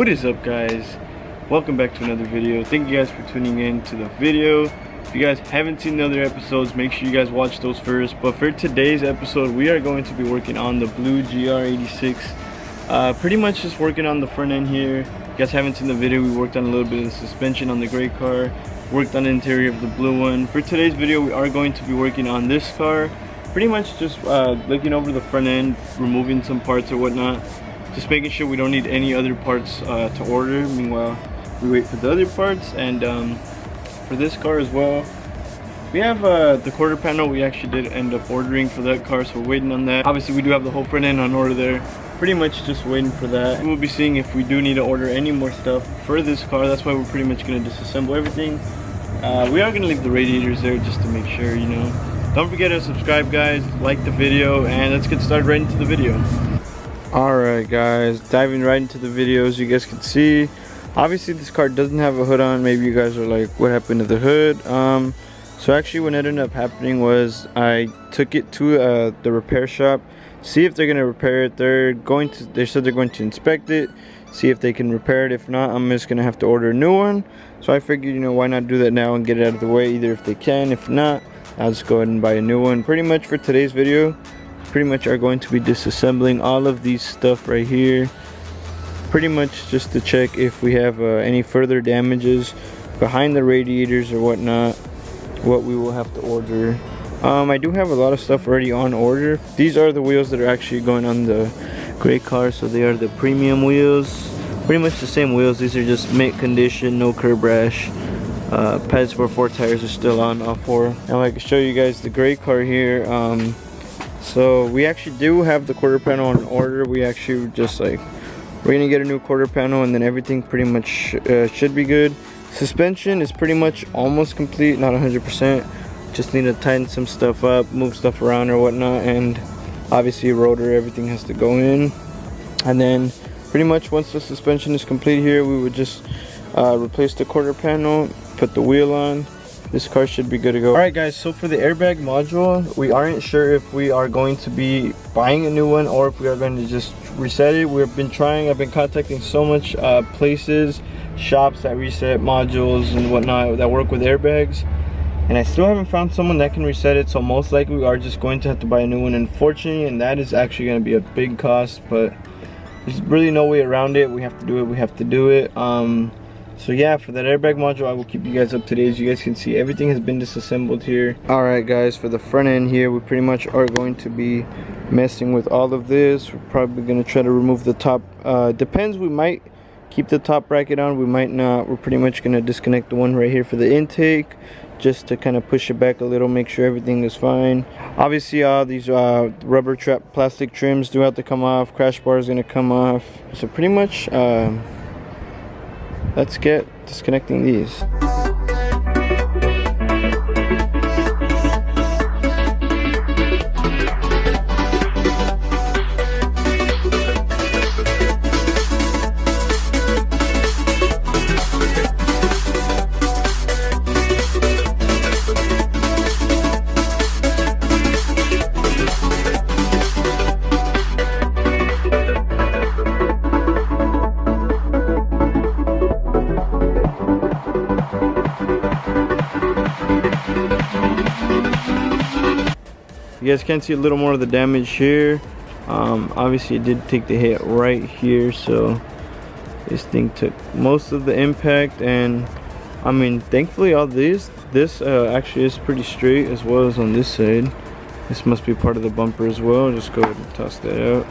What is up, guys? Welcome back to another video. Thank you guys for tuning in to the video. If you guys haven't seen the other episodes, make sure you guys watch those first. But for today's episode, we are going to be working on the blue GR86. Pretty much just working on the front end here. If you guys haven't seen the video, we worked on a little bit of the suspension on the gray car, worked on the interior of the blue one. For today's video, we are going to be working on this car. Pretty much just looking over the front end, removing some parts or whatnot. Just making sure we don't need any other parts to order. Meanwhile, we wait for the other parts. And for this car as well, we have the quarter panel. We actually did end up ordering for that car, so we're waiting on that. Obviously, we do have the whole front end on order there. Pretty much just waiting for that. We'll be seeing if we do need to order any more stuff for this car. That's why we're pretty much going to disassemble everything. We are going to leave the radiators there just to make sure, you know. Don't forget to subscribe, guys, like the video, and let's get started right into the video. Alright guys, diving right into the video. As you guys can see, obviously this car doesn't have a hood on. Maybe you guys are like, what happened to the hood? So actually what ended up happening was I took it to the repair shop, see if they're going to repair it. They said they're going to inspect it, see if they can repair it. If not, I'm just going to have to order a new one. So I figured, you know, why not do that now and get it out of the way, either if they can. If not, I'll just go ahead and buy a new one. Pretty much for today's video, pretty much are going to be disassembling all of these stuff right here, pretty much just to check if we have any further damages behind the radiators or whatnot, what we will have to order. I do have a lot of stuff already on order. These are the wheels that are actually going on the gray car, so they are the premium wheels, pretty much the same wheels. These are just mint condition, no curb rash. Pads for 4 tires are still on, all 4. Now I can show you guys the gray car here. So we actually do have the quarter panel on order. We actually just like, we're gonna get a new quarter panel and then everything pretty much should be good. Suspension is pretty much almost complete, not 100%. Just need to tighten some stuff up, move stuff around or whatnot, and obviously rotor, everything has to go in. And then pretty much once the suspension is complete here, we would just replace the quarter panel, put the wheel on. This car should be good to go. Alright guys, so for the airbag module, we aren't sure if we are going to be buying a new one or if we are going to just reset it. I've been contacting so much places, shops that reset modules and whatnot that work with airbags, and I still haven't found someone that can reset it. So most likely we are just going to have to buy a new one, unfortunately, and that is actually going to be a big cost, but there's really no way around it. We have to do it. So yeah, for that airbag module, I will keep you guys up to date. As you guys can see, everything has been disassembled here. Alright guys, for the front end here, we pretty much are going to be messing with all of this. We're probably going to try to remove the top. Depends, we might keep the top bracket on, we might not. We're pretty much going to disconnect the one right here for the intake, just to kind of push it back a little, make sure everything is fine. Obviously all these rubber trap plastic trims do have to come off. Crash bar is going to come off. So pretty much let's get disconnecting these. You guys can see a little more of the damage here. Obviously it did take the hit right here, so this thing took most of the impact. And I mean, thankfully all this actually is pretty straight, as well as on this side. This must be part of the bumper as well. Just go ahead and toss that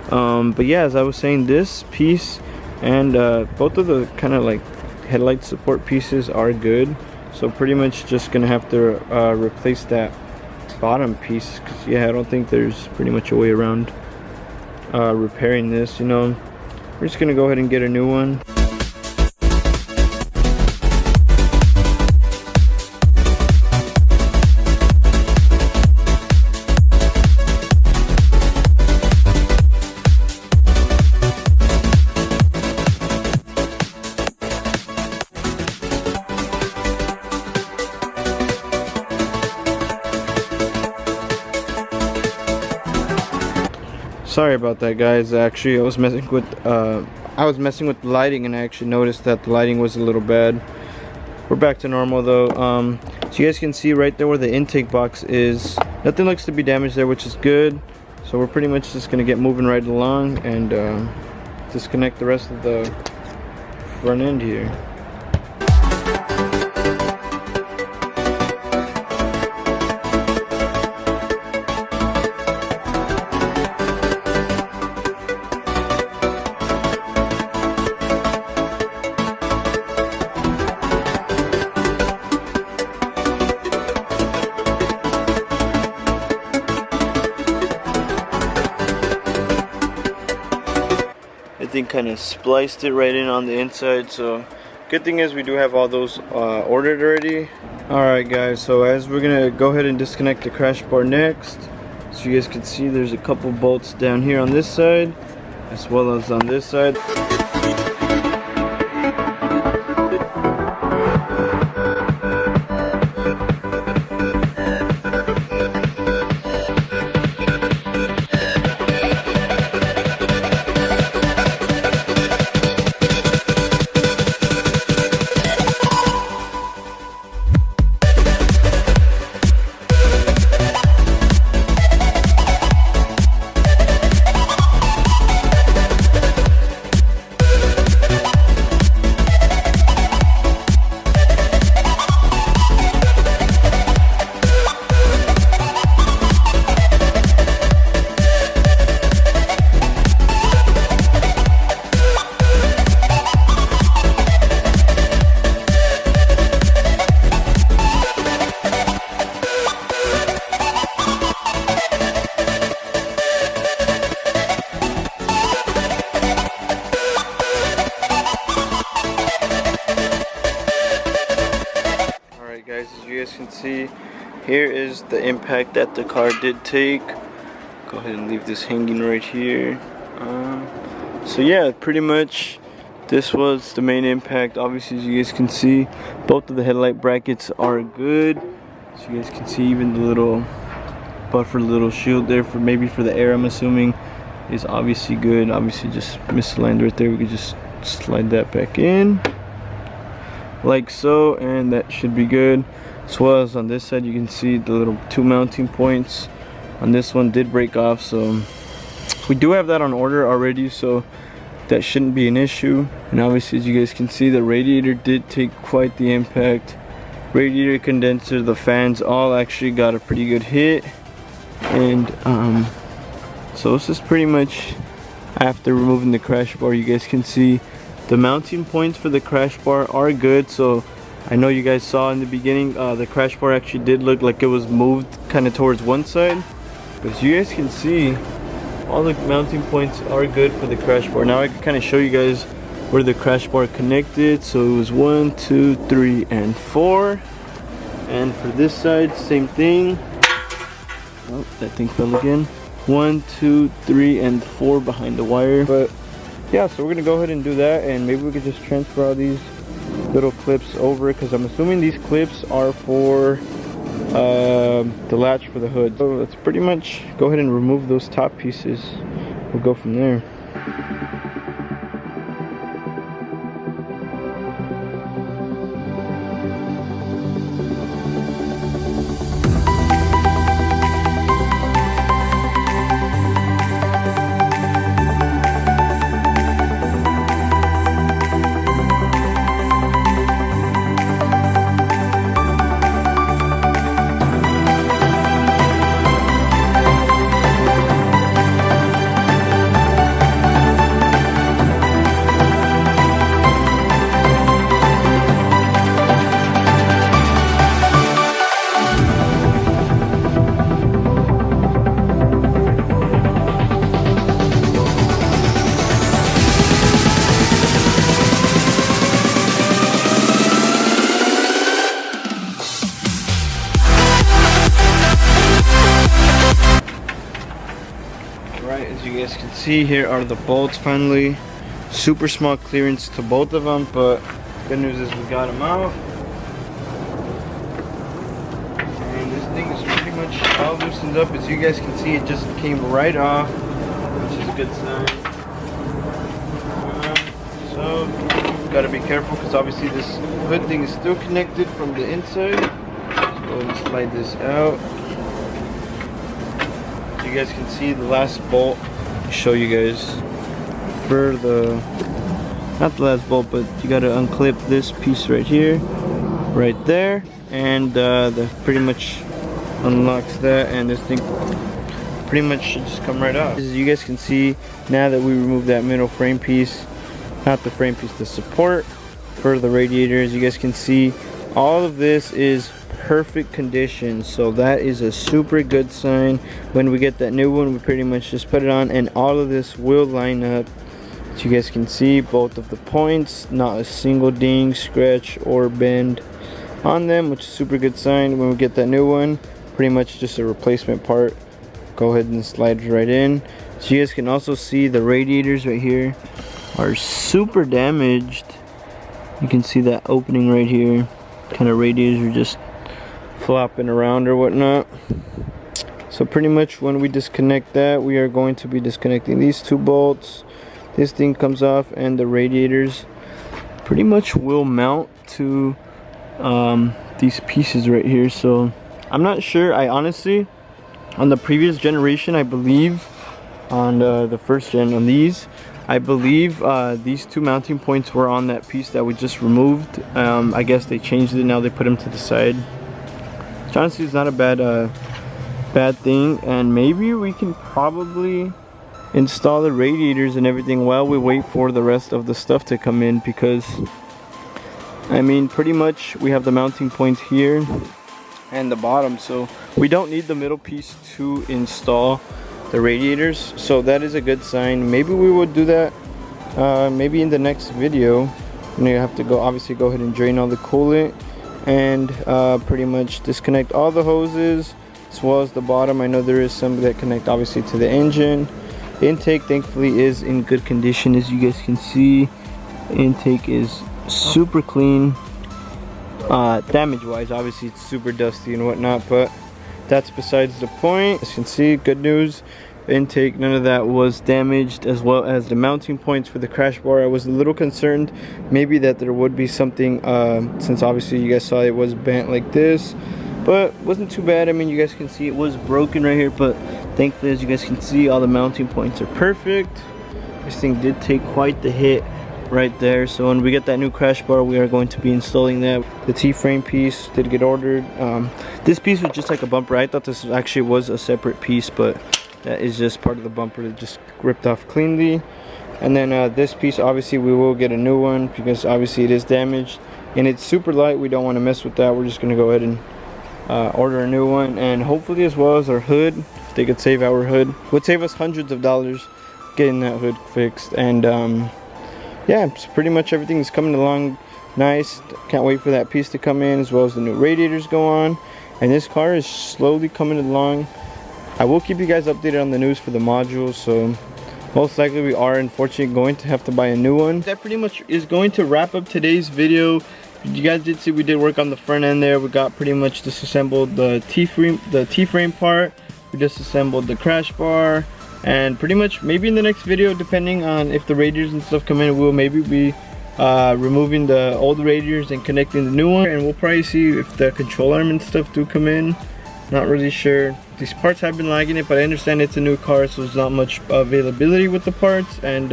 out. But yeah, as I was saying, this piece and both of the kind of like headlight support pieces are good, so pretty much just gonna have to replace that bottom piece, because yeah, I don't think there's pretty much a way around repairing this, you know. We're just gonna go ahead and get a new one. Sorry about that, guys. Actually, I was messing with I was messing with the lighting and I actually noticed that the lighting was a little bad. We're back to normal though. So you guys can see right there where the intake box is, nothing looks to be damaged there, which is good. So we're pretty much just gonna get moving right along and disconnect the rest of the front end here. Thing kind of spliced it right in on the inside, so good thing is we do have all those ordered already. Alright guys, so as we're gonna go ahead and disconnect the crash bar next, so you guys can see there's a couple bolts down here on this side as well as on this side. Guys, as you guys can see, here is the impact that the car did take. Go ahead and leave this hanging right here. So yeah, pretty much this was the main impact. Obviously, as you guys can see, both of the headlight brackets are good. So you guys can see even the little buffer, little shield there for maybe for the air, I'm assuming, is obviously good. Obviously just misaligned right there. We could just slide that back in like so, and that should be good. As well as on this side, you can see the little two mounting points on this one did break off, so we do have that on order already, so that shouldn't be an issue. And obviously, as you guys can see, the radiator did take quite the impact. Radiator, condenser, the fans all actually got a pretty good hit. And so this is pretty much after removing the crash bar. You guys can see the mounting points for the crash bar are good. So I know you guys saw in the beginning, the crash bar actually did look like it was moved kind of towards one side. But as you guys can see, all the mounting points are good for the crash bar. Now I can kind of show you guys where the crash bar connected. So it was 1, 2, 3, and 4. And for this side, same thing. Oh, that thing fell again. 1, 2, 3, and 4 behind the wire. But yeah, so we're gonna go ahead and do that, and maybe we could just transfer all these little clips over, because I'm assuming these clips are for the latch for the hood. So let's pretty much go ahead and remove those top pieces. We'll go from there. As you guys can see, here are the bolts finally. Super small clearance to both of them, but good news is we got them out. And this thing is pretty much all loosened up. As you guys can see, it just came right off, which is a good sign. out. Gotta be careful because obviously this hood thing is still connected from the inside. So go ahead and slide this out. You guys can see the last bolt. I'll show you guys for the, not the last bolt, but you gotta unclip this piece right here, right there, and that pretty much unlocks that, and this thing pretty much should just come right out. As you guys can see, now that we removed that middle frame piece, not the frame piece, the support for the radiators, you guys can see all of this is perfect condition, so that is a super good sign. When we get that new one, we pretty much just put it on and all of this will line up. As you guys can see, both of the points, not a single ding, scratch, or bend on them, which is a super good sign. When we get that new one, pretty much just a replacement part, go ahead and slide it right in. So you guys can also see the radiators right here are super damaged. You can see that opening right here, kind of radiators are just flopping around or whatnot. So pretty much when we disconnect that, we are going to be disconnecting these two bolts. This thing comes off and the radiators pretty much will mount to these pieces right here. So I'm not sure, I honestly, on the previous generation, I believe on the first gen on these, I believe these two mounting points were on that piece that we just removed. I guess they changed it, now they put them to the side. Which honestly is not a bad thing, and maybe we can probably install the radiators and everything while we wait for the rest of the stuff to come in, because I mean pretty much we have the mounting points here and the bottom, so we don't need the middle piece to install the radiators, so that is a good sign. Maybe we would do that maybe in the next video. You have to obviously go ahead and drain all the coolant and pretty much disconnect all the hoses as well as the bottom. I know there is some that connect obviously to the engine. Intake thankfully is in good condition, as you guys can see. Intake is super clean. Damage wise, obviously it's super dusty and whatnot, but that's besides the point. As you can see, good news, intake, none of that was damaged, as well as the mounting points for the crash bar. I was a little concerned maybe that there would be something, since obviously you guys saw it was bent like this, but wasn't too bad. I mean, you guys can see it was broken right here, but thankfully, as you guys can see, all the mounting points are perfect. This thing did take quite the hit right there, so when we get that new crash bar, we are going to be installing that. The T-frame piece did get ordered. This piece was just like a bumper. I thought this actually was a separate piece, but that is just part of the bumper that just ripped off cleanly. And then this piece, obviously we will get a new one because obviously it is damaged and it's super light. We don't want to mess with that. We're just going to go ahead and order a new one, and hopefully as well as our hood, if they could save our hood, would save us hundreds of dollars getting that hood fixed. And yeah, so pretty much everything is coming along nice. Can't wait for that piece to come in, as well as the new radiators go on, and this car is slowly coming along. I will keep you guys updated on the news for the modules, so most likely we are unfortunately going to have to buy a new one. That pretty much is going to wrap up today's video. You guys did see we did work on the front end there. We got pretty much disassembled the T-frame part. We disassembled the crash bar, and pretty much maybe in the next video, depending on if the radiators and stuff come in, we'll maybe be removing the old radiators and connecting the new one, and we'll probably see if the control arm and stuff do come in. Not really sure. These parts have been lagging it, but I understand it's a new car, so there's not much availability with the parts. And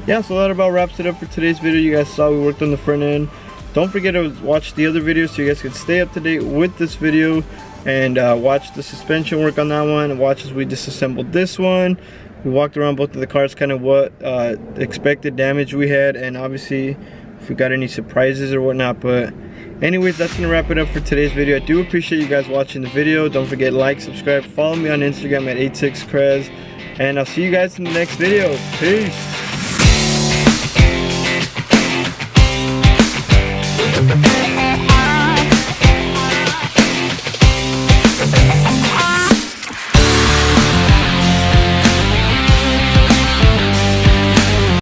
yeah, so that about wraps it up for today's video. You guys saw we worked on the front end. Don't forget to watch the other videos so you guys can stay up to date with this video, and watch the suspension work on that one, and watch as we disassembled this one. We walked around both of the cars, kind of what expected damage we had, and obviously if we got any surprises or whatnot. But anyways, that's gonna wrap it up for today's video. I do appreciate you guys watching the video. Don't forget, like, subscribe, follow me on Instagram at 86Krez, and I'll see you guys in the next video. Peace.